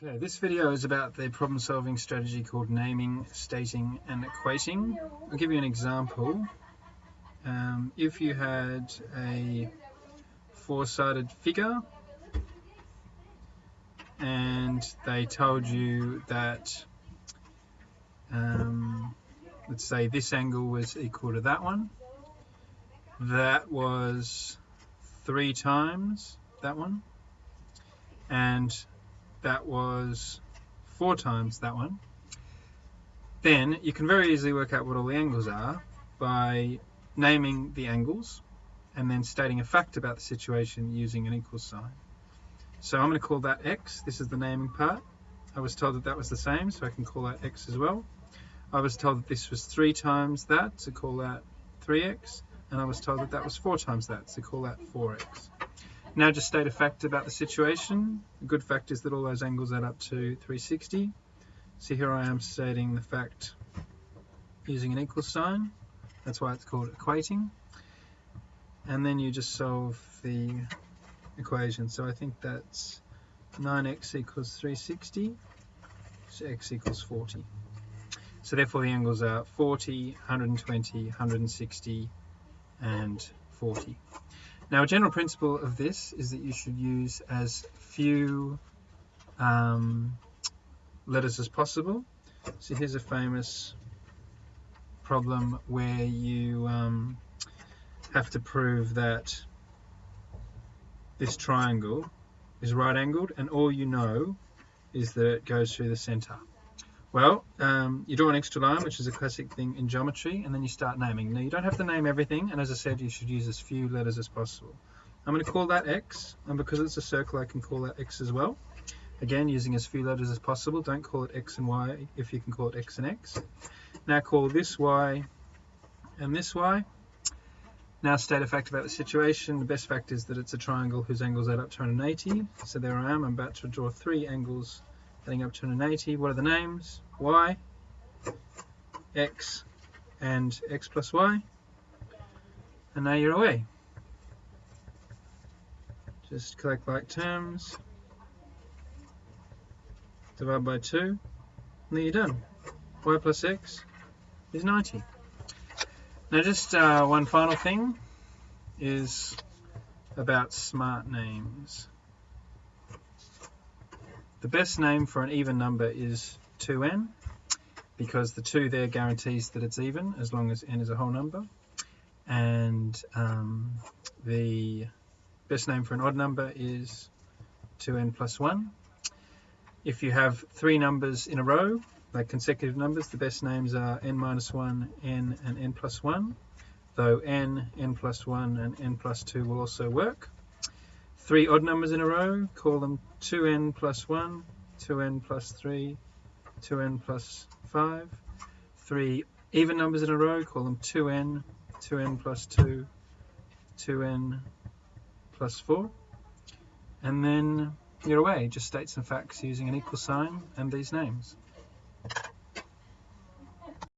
Okay, this video is about the problem-solving strategy called naming, stating, and equating. I'll give you an example. If you had a four-sided figure and they told you that, let's say this angle was equal to that one, that was 3 times that one, and that was 4 times that one, then you can very easily work out what all the angles are by naming the angles and then stating a fact about the situation using an equal sign. So I'm going to call that x. This is the naming part. I was told that that was the same, so I can call that x as well. I was told that this was 3 times that, so call that 3x. And I was told that that was 4 times that, so call that 4x. Now just state a fact about the situation. A good fact is that all those angles add up to 360. So here I am stating the fact using an equal sign. That's why it's called equating. And then you just solve the equation. So I think that's 9x equals 360, so x equals 40. So therefore the angles are 40, 120, 160, and 40. Now a general principle of this is that you should use as few letters as possible. So here's a famous problem where you have to prove that this triangle is right angled and all you know is that it goes through the center. Well, you draw an extra line, which is a classic thing in geometry, and then you start naming. Now you don't have to name everything, and as I said, you should use as few letters as possible. I'm going to call that x, and because it's a circle I can call that x as well. Again, using as few letters as possible. Don't call it x and y if you can call it x and x. Now call this y and this y. Now state a fact about the situation. The best fact is that it's a triangle whose angles add up to 180. So there I am. I'm about to draw 3 angles adding up to 180. What are the names? Y, x, and x plus y. And now you're away. Just collect like terms. Divide by 2. And then you're done. Y plus x is 90. Now just one final thing is about smart names. The best name for an even number is 2n, because the 2 there guarantees that it's even as long as n is a whole number. And the best name for an odd number is 2n plus 1. If you have 3 numbers in a row, like consecutive numbers, the best names are n minus 1, n, and n plus 1, though n, n plus 1, and n plus 2 will also work. 3 odd numbers in a row, call them 2n plus 1, 2n plus 3, 2n plus 5. 3 even numbers in a row, call them 2n, 2n plus 2, 2n plus 4. And then you're away. Just state some facts using an equal sign and these names.